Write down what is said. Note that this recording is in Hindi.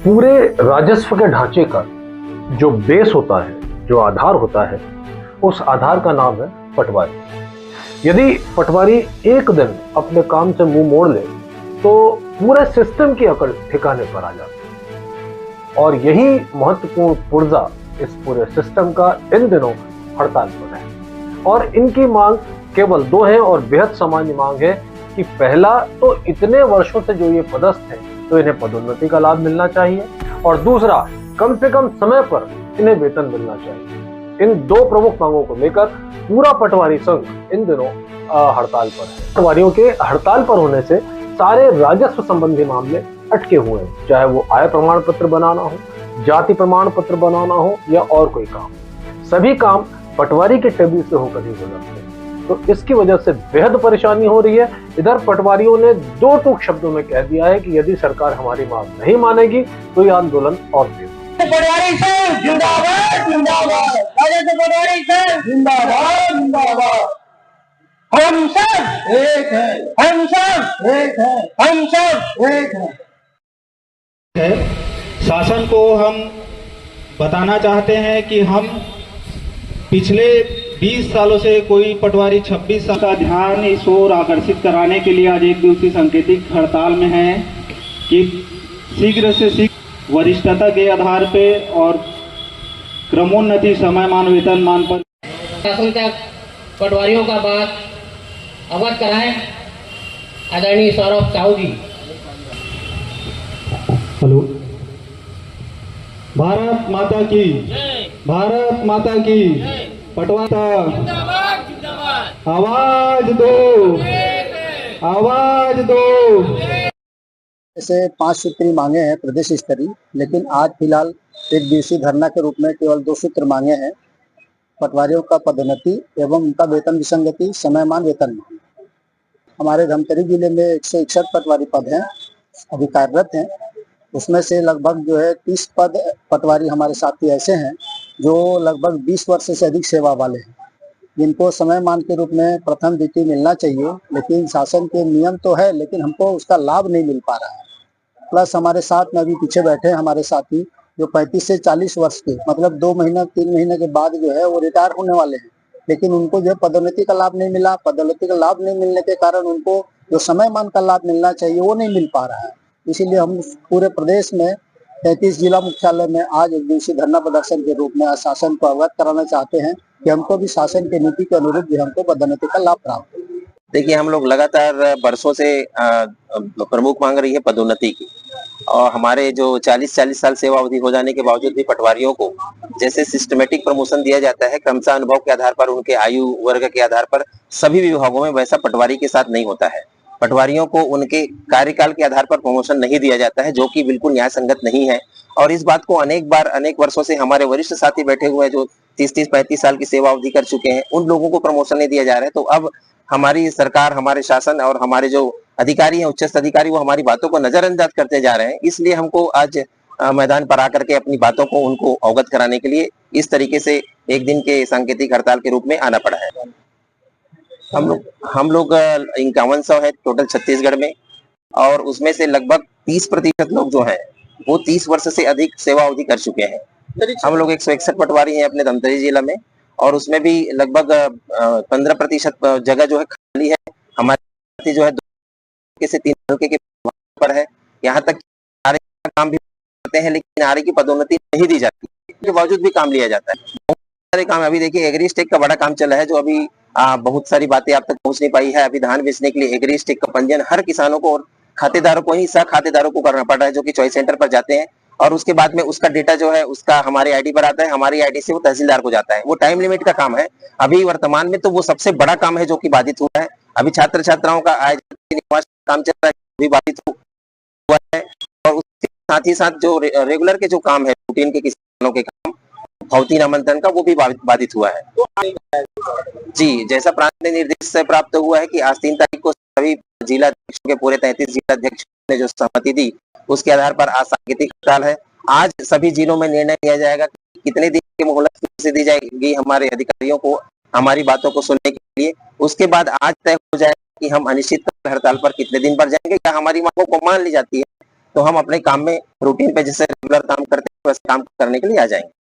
पूरे राजस्व के ढांचे का जो बेस होता है, जो आधार होता है, उस आधार का नाम है पटवारी। यदि पटवारी एक दिन अपने काम से मुंह मोड़ ले तो पूरे सिस्टम की अकड़ ठिकाने पर आ जाती है। और यही महत्वपूर्ण पुर्जा इस पूरे सिस्टम का इन दिनों हड़ताल पर है। और इनकी मांग केवल दो है और बेहद सामान्य मांग है कि पहला तो इतने वर्षों से जो ये पदस्थ है तो इन्हें पदोन्नति का लाभ मिलना चाहिए, और दूसरा कम से कम समय पर इन्हें वेतन मिलना चाहिए। इन दो प्रमुख मांगों को लेकर पूरा पटवारी संघ इन दिनों हड़ताल पर है। पटवारियों के हड़ताल पर होने से सारे राजस्व संबंधी मामले अटके हुए हैं, चाहे वो आय प्रमाण पत्र बनाना हो, जाति प्रमाण पत्र बनाना हो या और कोई काम। सभी काम पटवारी के टेबल से होकर ही गुजरते हैं, तो इसकी वजह से बेहद परेशानी हो रही है। इधर पटवारियों ने दो टूक शब्दों में कह दिया है कि यदि सरकार हमारी मांग नहीं मानेगी तो ये आंदोलन और तेज होगा। पटवारी संघ जिंदाबाद जिंदाबाद, पटवारी संघ जिंदाबाद जिंदाबाद। हम सब एक है, हम सब एक है, हम सब एक है। शासन को हम बताना चाहते हैं कि हम पिछले 20 सालों से कोई पटवारी 26 साल का ध्यान इस ओर आकर्षित कराने के लिए आज एक दिवसीय सांकेतिक हड़ताल में है कि शीघ्र से शीघ्र वरिष्ठता के आधार पे और क्रमोन्नति समयमान वेतनमान पर शासन तक पटवारियों का बात अवगत कराएं। आदरणीय सौरभ साहू जी। हेलो। भारत माता की, भारत माता की। पटवारी आवाज दो, आवाज दो। ऐसे 5 सूत्री मांगे हैं प्रदेश स्तरीय, लेकिन आज फिलहाल एक दिवसीय धरना के रूप में केवल 2 सूत्र मांगे हैं। पटवारियों का पदोन्नति एवं उनका वेतन विसंगति, समयमान वेतन। हमारे धमतरी जिले में 161 पटवारी पद हैं, अभी कार्यरत हैं। उसमें से लगभग जो है 30 पद पटवारी हमारे साथी ऐसे हैं जो लगभग 20 वर्ष से अधिक सेवा वाले हैं, जिनको समयमान के रूप में प्रथम द्वितीय मिलना चाहिए, लेकिन शासन के नियम तो है लेकिन हमको उसका लाभ नहीं मिल पा रहा है। प्लस हमारे साथ में अभी पीछे बैठे हैं हमारे साथी जो 35 से 40 वर्ष के, मतलब 2 महीना 3 महीने के बाद जो है वो रिटायर होने वाले हैं, लेकिन उनको जो पदोन्नति का लाभ नहीं मिला। पदोन्नति का लाभ नहीं मिलने के कारण उनको जो समयमान का लाभ मिलना चाहिए वो नहीं मिल पा रहा है। इसीलिए हम पूरे प्रदेश में 33 जिला मुख्यालय में आज एक दिवसीय धरना प्रदर्शन के रूप में शासन को अवगत कराना चाहते हैं कि हमको भी शासन के नीति के अनुरूप भी हमको पदोन्नति का लाभ प्राप्त हो। देखिए, हम लोग लगातार वर्षों से प्रमुख मांग रही है पदोन्नति की, और हमारे जो 40 साल सेवा अवधि हो जाने के बावजूद भी पटवारियों को जैसे सिस्टमेटिक प्रमोशन दिया जाता है क्रमशः अनुभव के आधार पर, उनके आयु वर्ग के आधार पर सभी विभागों में, वैसा पटवारी के साथ नहीं होता है। पटवारियों को उनके कार्यकाल के आधार पर प्रमोशन नहीं दिया जाता है, जो कि बिल्कुल न्याय संगत नहीं है। और इस बात को अनेक वर्षों से हमारे वरिष्ठ साथी बैठे हुए हैं जो 30-35 साल की सेवा अवधि कर चुके हैं, उन लोगों को प्रमोशन नहीं दिया जा रहा है। तो अब हमारी सरकार, हमारे शासन और हमारे जो अधिकारी हैं, उच्चस्थ अधिकारी, वो हमारी बातों को नजरअंदाज करते जा रहे हैं। इसलिए हमको आज मैदान पर आकर के अपनी बातों को उनको अवगत कराने के लिए इस तरीके से एक दिन के सांकेतिक हड़ताल के रूप में आना पड़ा है। हम लोग 5100 है टोटल छत्तीसगढ़ में, और उसमें से लगभग 30% लोग जो हैं वो 30 वर्ष से अधिक सेवा अवधि कर चुके हैं। हम लोग 161 पटवारी हैं अपने धमतरी जिला में, और उसमें भी लगभग 15% जगह जो है खाली है। हमारे जो है 2 से 3 हल्के के पर है। यहाँ तक आरए का काम भी करते हैं, लेकिन आरए की पदोन्नति नहीं दी जाती, इसके बावजूद भी काम लिया जाता है। बहुत सारे काम अभी देखिए, एग्रीस्टेक का बड़ा काम चला है, जो अभी बहुत सारी बातें आप तक पहुंच नहीं पाई है। अभी धान बेचने के लिए एग्रीस्टेक का पंजीयन हर किसानों को और खातेदारों को ही, सह खातेदारों को करना पड़ रहा है, जो कि चॉइस सेंटर पर जाते हैं, और उसके बाद में उसका डेटा जो है उसका हमारे आईडी पर आता है, हमारी आईडी से वो तहसीलदार को जाता है। वो टाइम लिमिट का काम है। अभी वर्तमान में तो वो सबसे बड़ा काम है जो कि बाधित हुआ है। अभी छात्र छात्राओं का आय निवास काम चल रहा है, भी बाधित हुआ है, और उसके साथ ही साथ जो रेगुलर के जो काम है, रूटीन के किसानों के काम, भौतिक नामांतरण का, वो भी बाधित हुआ है। जी, जैसा प्रांत निर्देश से प्राप्त हुआ है कि आज 3 तारीख को सभी जिला अध्यक्षों के पूरे 33 जिला अध्यक्ष ने जो सहमति दी, उसके आधार पर आज सांकेतिक हड़ताल है। आज सभी जिलों में निर्णय लिया जाएगा कि कितने दिन की मोहलत से दी जाएगी हमारे अधिकारियों को हमारी बातों को सुनने के लिए। उसके बाद आज तय हो जाएगा कि हम अनिश्चित हड़ताल पर कितने दिन पर जाएंगे। या हमारी मांगों को मान ली जाती है तो हम अपने काम में रूटीन पे जैसे रेगुलर काम करते हैं वैसे काम करने के लिए आ जाएंगे।